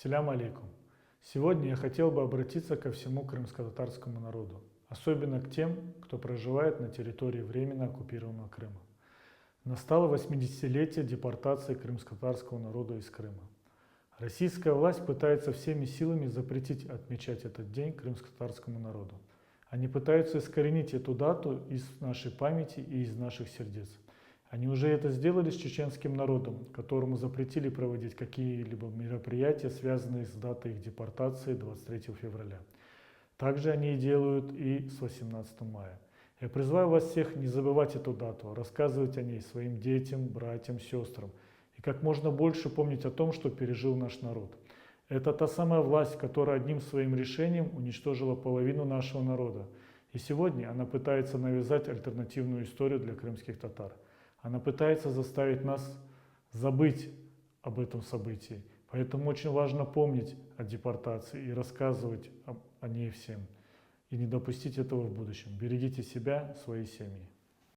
Селям алейкум. Сегодня я хотел бы обратиться ко всему крымско-татарскому народу, особенно к тем, кто проживает на территории временно оккупированного Крыма. Настало 80-летие депортации крымско-татарского народа из Крыма. Российская власть пытается всеми силами запретить отмечать этот день крымско-татарскому народу. Они пытаются искоренить эту дату из нашей памяти и из наших сердец. Они уже это сделали с чеченским народом, которому запретили проводить какие-либо мероприятия, связанные с датой их депортации 23 февраля. Также они делают и с 18 мая. Я призываю вас всех не забывать эту дату, рассказывать о ней своим детям, братьям, сестрам. И как можно больше помнить о том, что пережил наш народ. Это та самая власть, которая одним своим решением уничтожила половину нашего народа. И сегодня она пытается навязать альтернативную историю для крымских татар. Она пытается заставить нас забыть об этом событии. Поэтому очень важно помнить о депортации и рассказывать о ней всем. И не допустить этого в будущем. Берегите себя, свои семьи.